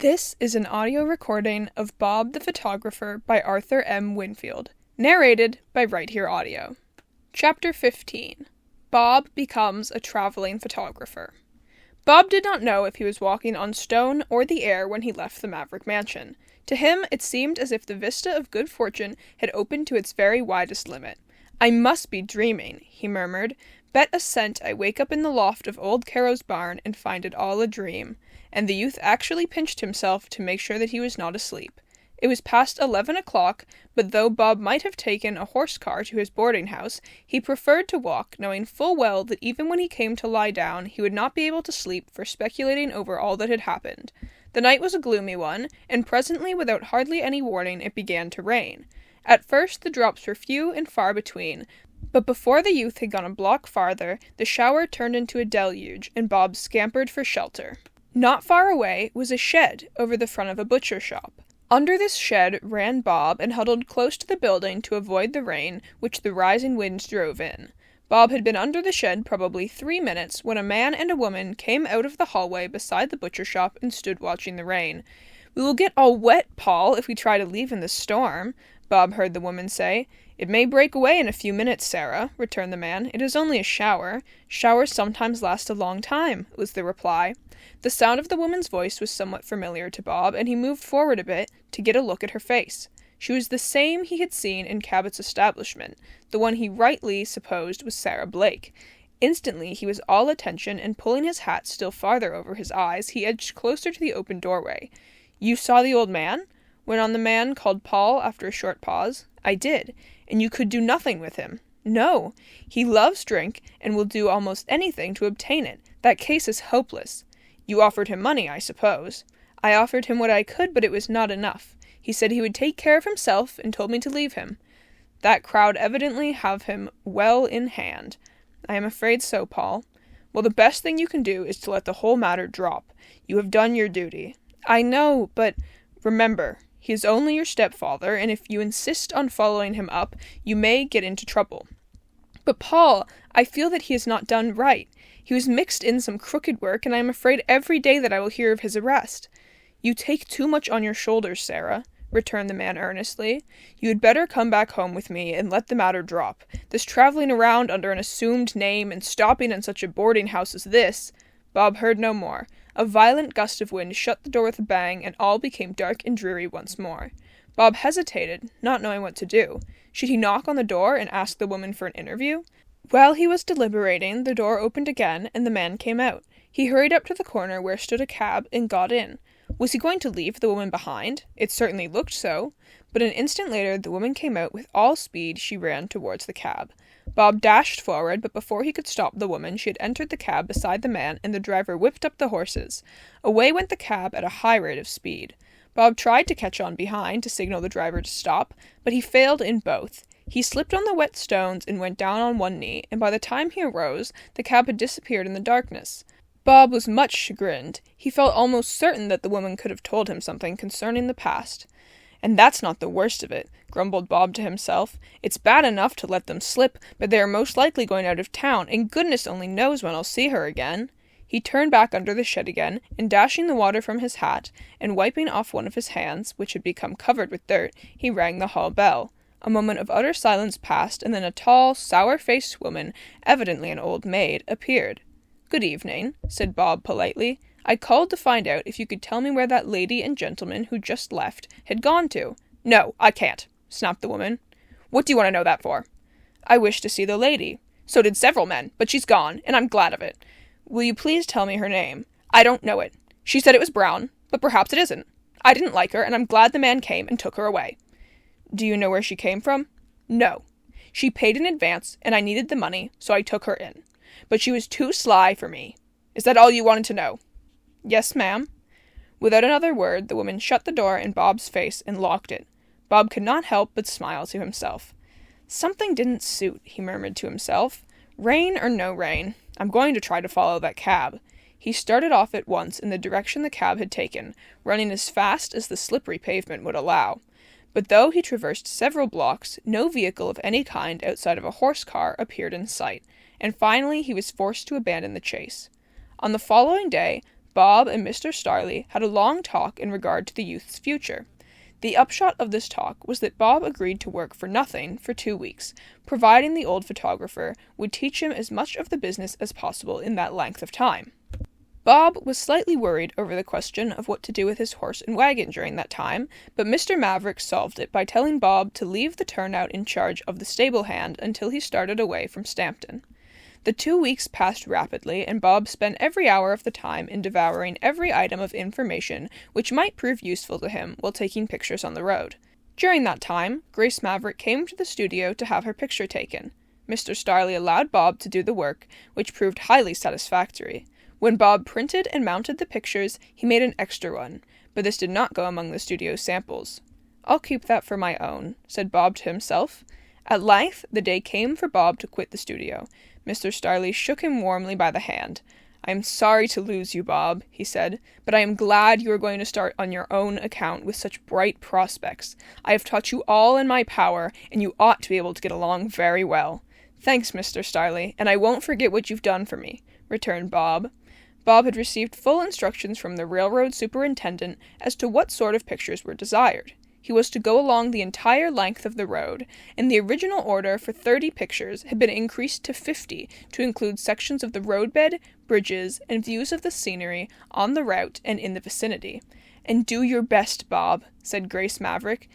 This is an audio recording of Bob the Photographer by Arthur M. Winfield, narrated by Right Here Audio. Chapter 15. Bob becomes a traveling photographer. Bob did not know if he was walking on stone or the air when he left the Maverick Mansion. To him, it seemed as if the vista of good fortune had opened to its very widest limit. "I must be dreaming," he murmured. "Bet a cent I wake up in the loft of old Caro's barn and find it all a dream." And the youth actually pinched himself to make sure that he was not asleep. It was past 11 o'clock, but though Bob might have taken a horse car to his boarding house, he preferred to walk, knowing full well that even when he came to lie down, he would not be able to sleep for speculating over all that had happened. The night was a gloomy one, and presently, without hardly any warning, it began to rain. At first the drops were few and far between, but before the youth had gone a block farther, the shower turned into a deluge, and Bob scampered for shelter. Not far away was a shed over the front of a butcher shop. Under this shed ran Bob and huddled close to the building to avoid the rain which the rising winds drove in. Bob had been under the shed probably 3 minutes when a man and a woman came out of the hallway beside the butcher shop and stood watching the rain. "We will get all wet, Paul, if we try to leave in the storm," Bob heard the woman say. "It may break away in a few minutes, Sarah," returned the man. "It is only a shower." "Showers sometimes last a long time," was the reply. The sound of the woman's voice was somewhat familiar to Bob, and he moved forward a bit to get a look at her face. She was the same he had seen in Cabot's establishment, the one he rightly supposed was Sarah Blake. Instantly he was all attention, and pulling his hat still farther over his eyes, he edged closer to the open doorway. "You saw the old man?" went on the man called Paul after a short pause. "I did. And you could do nothing with him?" "No. He loves drink, and will do almost anything to obtain it. That case is hopeless." "You offered him money, I suppose?" "I offered him what I could, but it was not enough. He said he would take care of himself, and told me to leave him." "That crowd evidently have him well in hand." "I am afraid so, Paul." "Well, the best thing you can do is to let the whole matter drop. You have done your duty." "I know, but—" "Remember, he is only your stepfather, and if you insist on following him up, you may get into trouble." "But, Paul, I feel that he has not done right. He was mixed in some crooked work, and I am afraid every day that I will hear of his arrest." "You take too much on your shoulders, Sarah," returned the man earnestly. "You had better come back home with me and let the matter drop. This traveling around under an assumed name and stopping in such a boarding house as this—" Bob heard no more. A violent gust of wind shut the door with a bang, and all became dark and dreary once more. Bob hesitated, not knowing what to do. Should he knock on the door and ask the woman for an interview? While he was deliberating, the door opened again, and the man came out. He hurried up to the corner where stood a cab and got in. Was he going to leave the woman behind? It certainly looked so. But an instant later the woman came out. With all speed she ran towards the cab. Bob dashed forward, but before he could stop the woman, she had entered the cab beside the man, and the driver whipped up the horses. Away went the cab at a high rate of speed. Bob tried to catch on behind to signal the driver to stop, but he failed in both. He slipped on the wet stones and went down on one knee, and by the time he arose, the cab had disappeared in the darkness. Bob was much chagrined. He felt almost certain that the woman could have told him something concerning the past. "And that's not the worst of it," grumbled Bob to himself. "It's bad enough to let them slip, but they are most likely going out of town, and goodness only knows when I'll see her again." He turned back under the shed again, and dashing the water from his hat, and wiping off one of his hands, which had become covered with dirt, he rang the hall bell. A moment of utter silence passed, and then a tall, sour-faced woman, evidently an old maid, appeared. "Good evening," said Bob politely. "I called to find out if you could tell me where that lady and gentleman who just left had gone to." "No, I can't," snapped the woman. "What do you want to know that for?" "I wish to see the lady." "So did several men, but she's gone, and I'm glad of it." "Will you please tell me her name?" "I don't know it. She said it was Brown, but perhaps it isn't. I didn't like her, and I'm glad the man came and took her away." "Do you know where she came from?" "No. She paid in advance, and I needed the money, so I took her in. But she was too sly for me. Is that all you wanted to know?" "Yes, ma'am." Without another word, the woman shut the door in Bob's face and locked it. Bob could not help but smile to himself. "Something didn't suit," he murmured to himself. "Rain or no rain, I'm going to try to follow that cab." He started off at once in the direction the cab had taken, running as fast as the slippery pavement would allow. But though he traversed several blocks, no vehicle of any kind outside of a horse car appeared in sight, and finally he was forced to abandon the chase. On the following day, Bob and Mr. Starley had a long talk in regard to the youth's future. The upshot of this talk was that Bob agreed to work for nothing for 2 weeks, providing the old photographer would teach him as much of the business as possible in that length of time. Bob was slightly worried over the question of what to do with his horse and wagon during that time, but Mr. Maverick solved it by telling Bob to leave the turnout in charge of the stable hand until he started away from Stampton. The 2 weeks passed rapidly, and Bob spent every hour of the time in devouring every item of information which might prove useful to him while taking pictures on the road. During that time, Grace Maverick came to the studio to have her picture taken. Mr. Starley allowed Bob to do the work, which proved highly satisfactory. When Bob printed and mounted the pictures, he made an extra one, but this did not go among the studio's samples. "I'll keep that for my own," said Bob to himself. At length, the day came for Bob to quit the studio. Mr. Starley shook him warmly by the hand. "I am sorry to lose you, Bob," he said, "but I am glad you are going to start on your own account with such bright prospects. I have taught you all in my power, and you ought to be able to get along very well." "Thanks, Mr. Starley, and I won't forget what you've done for me," returned Bob. Bob had received full instructions from the railroad superintendent as to what sort of pictures were desired. He was to go along the entire length of the road, and the original order for 30 pictures had been increased to 50 to include sections of the roadbed, bridges, and views of the scenery on the route and in the vicinity. "And do your best, Bob," said Grace Maverick.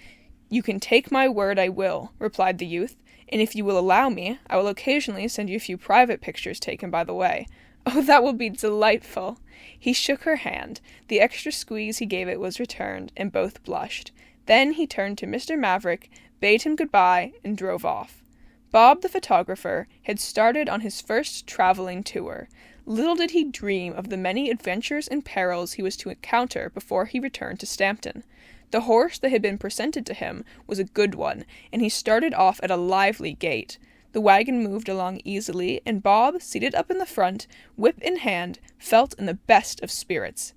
"You can take my word I will," replied the youth, "and if you will allow me, I will occasionally send you a few private pictures taken by the way." "Oh, that will be delightful." He shook her hand. The extra squeeze he gave it was returned, and both blushed. Then he turned to Mr. Maverick, bade him goodbye, and drove off. Bob the photographer had started on his first traveling tour. Little did he dream of the many adventures and perils he was to encounter before he returned to Stampton. The horse that had been presented to him was a good one, and he started off at a lively gait. The wagon moved along easily, and Bob, seated up in the front, whip in hand, felt in the best of spirits.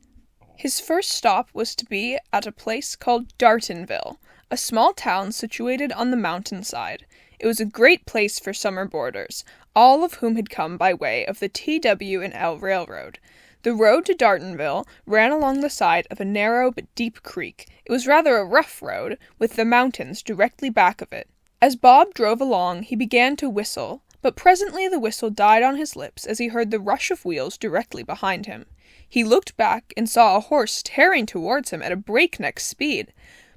His first stop was to be at a place called Dartonville, a small town situated on the mountainside. It was a great place for summer boarders, all of whom had come by way of the T.W.&L. Railroad. The road to Dartonville ran along the side of a narrow but deep creek. It was rather a rough road, with the mountains directly back of it. As Bob drove along, he began to whistle, but presently the whistle died on his lips as he heard the rush of wheels directly behind him. He looked back and saw a horse tearing towards him at a breakneck speed.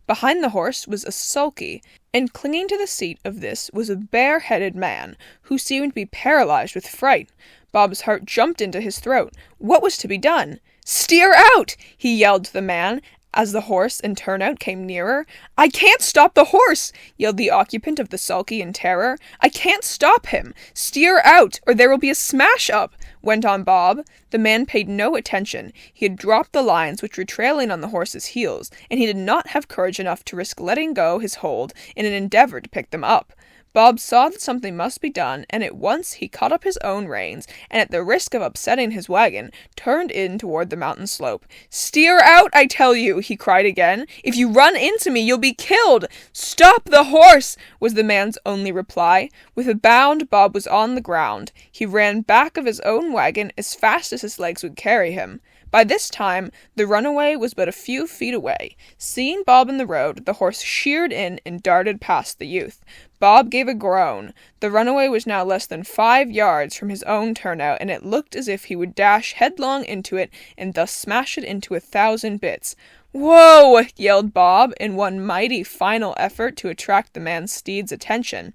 Behind the horse was a sulky, and clinging to the seat of this was a bare-headed man, who seemed to be paralyzed with fright. Bob's heart jumped into his throat. What was to be done? "Steer out!" he yelled to the man, as the horse and turnout came nearer. "I can't stop the horse!" yelled the occupant of the sulky in terror. "I can't stop him! Steer out, or there will be a smash-up!" went on Bob. The man paid no attention. He had dropped the lines which were trailing on the horse's heels, and he did not have courage enough to risk letting go his hold in an endeavor to pick them up. Bob saw that something must be done, and at once he caught up his own reins, and at the risk of upsetting his wagon, turned in toward the mountain slope. "Steer out, I tell you!" he cried again. "If you run into me, you'll be killed!" "Stop the horse!" was the man's only reply. With a bound, Bob was on the ground. He ran back of his own wagon as fast as his legs would carry him. By this time, the runaway was but a few feet away. Seeing Bob in the road, the horse sheared in and darted past the youth. Bob gave a groan. The runaway was now less than 5 yards from his own turnout, and it looked as if he would dash headlong into it and thus smash it into 1,000 bits. "Whoa!" yelled Bob, in one mighty final effort to attract the man's steed's attention.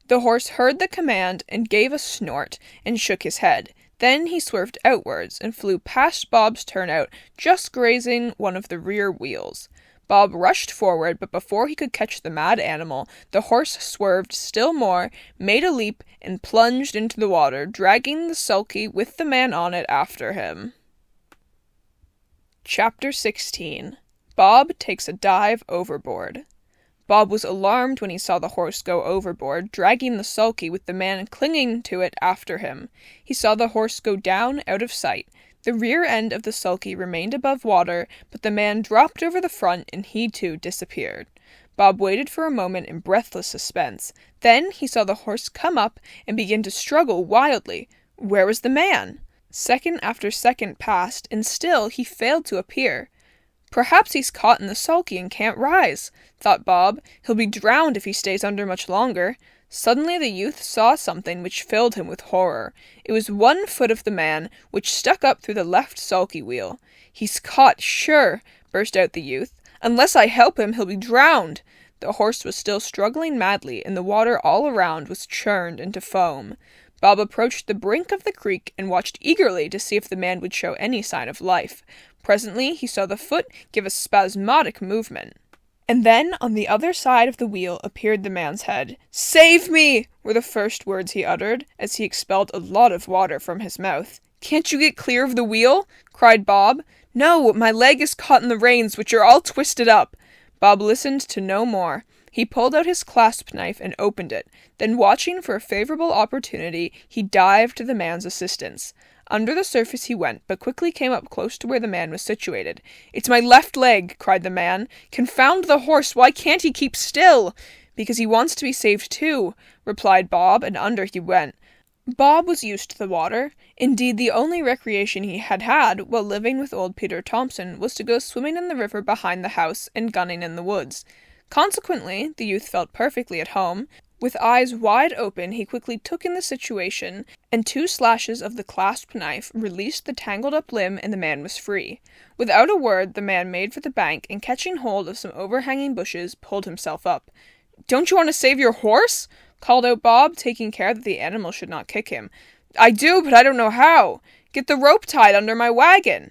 The horse heard the command and gave a snort and shook his head. Then he swerved outwards and flew past Bob's turnout, just grazing one of the rear wheels. Bob rushed forward, but before he could catch the mad animal, the horse swerved still more, made a leap, and plunged into the water, dragging the sulky with the man on it after him. Chapter 16. Bob takes a dive overboard. Bob was alarmed when he saw the horse go overboard, dragging the sulky with the man clinging to it after him. He saw the horse go down out of sight. The rear end of the sulky remained above water, but the man dropped over the front and he too disappeared. Bob waited for a moment in breathless suspense. Then he saw the horse come up and begin to struggle wildly. Where was the man? Second after second passed, and still he failed to appear. "Perhaps he's caught in the sulky and can't rise," thought Bob. "He'll be drowned if he stays under much longer." Suddenly the youth saw something which filled him with horror. It was one foot of the man, which stuck up through the left sulky wheel. "He's caught, sure," burst out the youth. "Unless I help him, he'll be drowned." The horse was still struggling madly, and the water all around was churned into foam. Bob approached the brink of the creek and watched eagerly to see if the man would show any sign of life. Presently he saw the foot give a spasmodic movement. And then on the other side of the wheel appeared the man's head. "Save me!" were the first words he uttered, as he expelled a lot of water from his mouth. "Can't you get clear of the wheel?" cried Bob. "No, my leg is caught in the reins, which are all twisted up." Bob listened to no more. He pulled out his clasp knife and opened it. Then, watching for a favorable opportunity, he dived to the man's assistance. Under the surface he went, but quickly came up close to where the man was situated. "It's my left leg," cried the man. "Confound the horse, why can't he keep still?" "Because he wants to be saved too," replied Bob, and under he went. Bob was used to the water. Indeed, the only recreation he had had while living with old Peter Thompson was to go swimming in the river behind the house and gunning in the woods. Consequently, the youth felt perfectly at home. With eyes wide open, he quickly took in the situation, and 2 slashes of the clasp knife released the tangled-up limb, and the man was free. Without a word, the man made for the bank, and catching hold of some overhanging bushes, pulled himself up. "Don't you want to save your horse?" called out Bob, taking care that the animal should not kick him. "I do, but I don't know how. Get the rope tied under my wagon."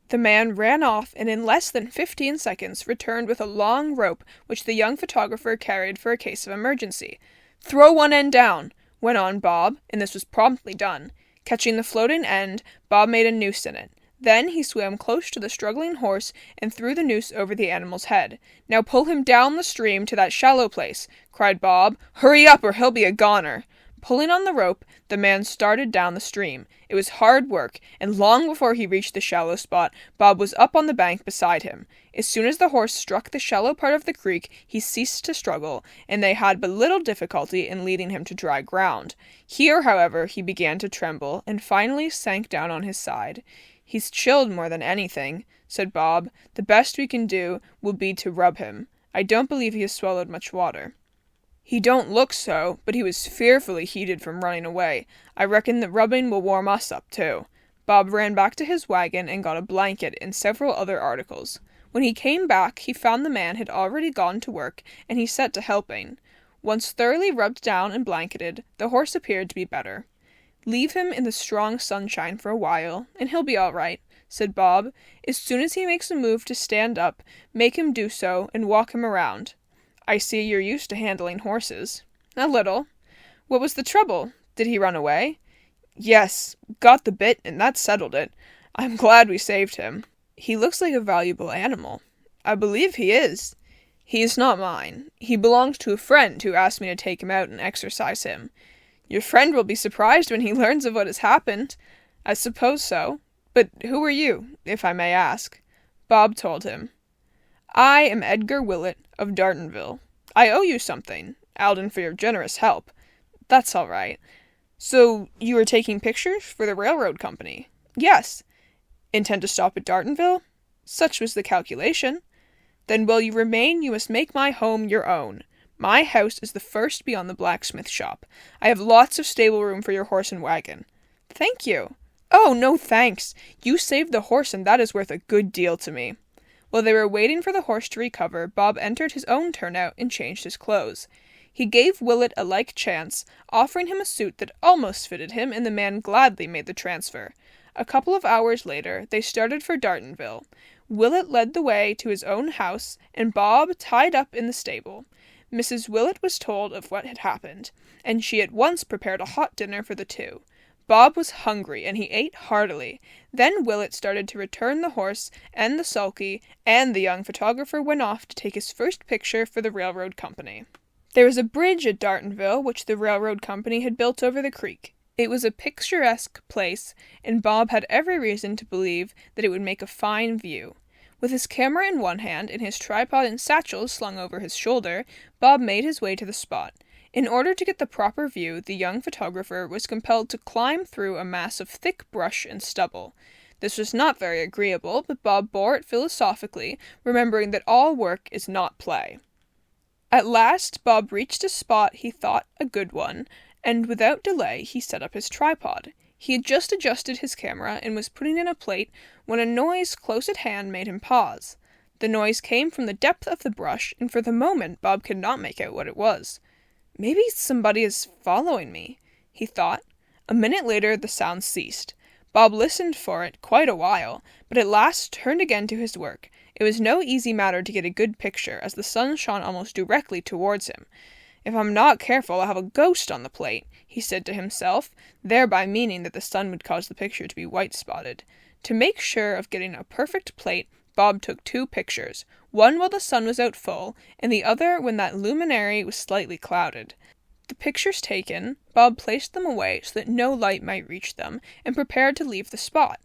The man ran off, and in less than 15 seconds returned with a long rope which the young photographer carried for a case of emergency. "Throw one end down," went on Bob, and this was promptly done. Catching the floating end, Bob made a noose in it. Then he swam close to the struggling horse and threw the noose over the animal's head. "Now pull him down the stream to that shallow place," cried Bob. "Hurry up or he'll be a goner." Pulling on the rope, the man started down the stream. It was hard work, and long before he reached the shallow spot, Bob was up on the bank beside him. As soon as the horse struck the shallow part of the creek, he ceased to struggle, and they had but little difficulty in leading him to dry ground. Here, however, he began to tremble, and finally sank down on his side. "He's chilled more than anything," said Bob. "The best we can do will be to rub him. I don't believe he has swallowed much water." "He don't look so, but he was fearfully heated from running away. I reckon the rubbing will warm us up, too." Bob ran back to his wagon and got a blanket and several other articles. When he came back, he found the man had already gone to work, and he set to helping. Once thoroughly rubbed down and blanketed, the horse appeared to be better. "Leave him in the strong sunshine for a while, and he'll be all right," said Bob. "As soon as he makes a move to stand up, make him do so and walk him around. I see you're used to handling horses." "A little." "What was the trouble? Did he run away?" "Yes, got the bit, and that settled it. I'm glad we saved him." "He looks like a valuable animal." "I believe he is." "He is not mine. He belongs to a friend who asked me to take him out and exercise him." "Your friend will be surprised when he learns of what has happened." "I suppose so. But who are you, if I may ask?" Bob told him. "I am Edgar Willett of Dartonville. I owe you something, Alden, for your generous help." "That's all right." "So you are taking pictures for the railroad company?" "Yes." "Intend to stop at Dartonville?" "Such was the calculation." "Then while you remain you must make my home your own. My house is the first beyond the blacksmith shop. I have lots of stable room for your horse and wagon." "Thank you." "Oh, no thanks. You saved the horse, and that is worth a good deal to me." While they were waiting for the horse to recover, Bob entered his own turnout and changed his clothes. He gave Willett a like chance, offering him a suit that almost fitted him, and the man gladly made the transfer. A couple of hours later, they started for Dartonville. Willett led the way to his own house, and Bob tied up in the stable. Mrs. Willett was told of what had happened, and she at once prepared a hot dinner for the two. Bob was hungry, and he ate heartily. Then Willett started to return the horse, and the sulky, and the young photographer went off to take his first picture for the railroad company. There was a bridge at Dartonville which the railroad company had built over the creek. It was a picturesque place, and Bob had every reason to believe that it would make a fine view. With his camera in one hand and his tripod and satchel slung over his shoulder, Bob made his way to the spot. In order to get the proper view, the young photographer was compelled to climb through a mass of thick brush and stubble. This was not very agreeable, but Bob bore it philosophically, remembering that all work is not play. At last, Bob reached a spot he thought a good one, and without delay he set up his tripod. He had just adjusted his camera and was putting in a plate when a noise close at hand made him pause. The noise came from the depth of the brush, and for the moment Bob could not make out what it was. "Maybe somebody is following me," he thought. A minute later the sound ceased. Bob listened for it quite a while, but at last turned again to his work. It was no easy matter to get a good picture, as the sun shone almost directly towards him. "If I'm not careful, I'll have a ghost on the plate," he said to himself, thereby meaning that the sun would cause the picture to be white-spotted. To make sure of getting a perfect plate, Bob took 2 pictures, one while the sun was out full, and the other when that luminary was slightly clouded. The pictures taken, Bob placed them away so that no light might reach them, and prepared to leave the spot.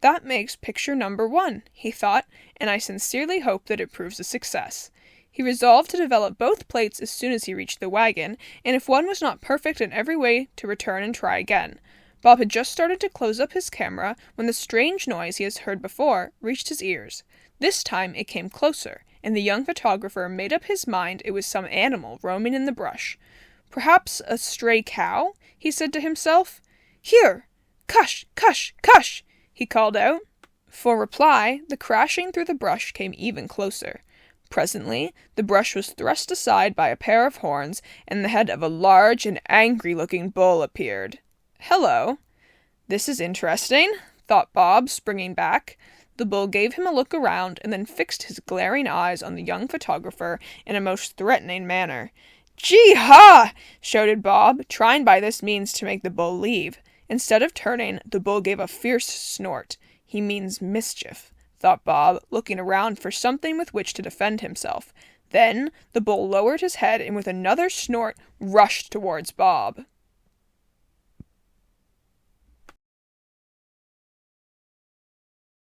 "That makes picture number 1, he thought, "and I sincerely hope that it proves a success." He resolved to develop both plates as soon as he reached the wagon, and if one was not perfect in every way, to return and try again. Bob had just started to close up his camera when the strange noise he has heard before reached his ears. This time it came closer, and the young photographer made up his mind it was some animal roaming in the brush. "Perhaps a stray cow?" he said to himself. "Here! Cush! Cush! Cush!" he called out. For reply, the crashing through the brush came even closer. Presently, the brush was thrust aside by a pair of horns, and the head of a large and angry-looking bull appeared. "Hello! This is interesting," thought Bob, springing back. The bull gave him a look around, and then fixed his glaring eyes on the young photographer in a most threatening manner. "Gee-ha!" shouted Bob, trying by this means to make the bull leave. Instead of turning, the bull gave a fierce snort. "He means mischief," thought Bob, looking around for something with which to defend himself. Then the bull lowered his head and with another snort rushed towards Bob.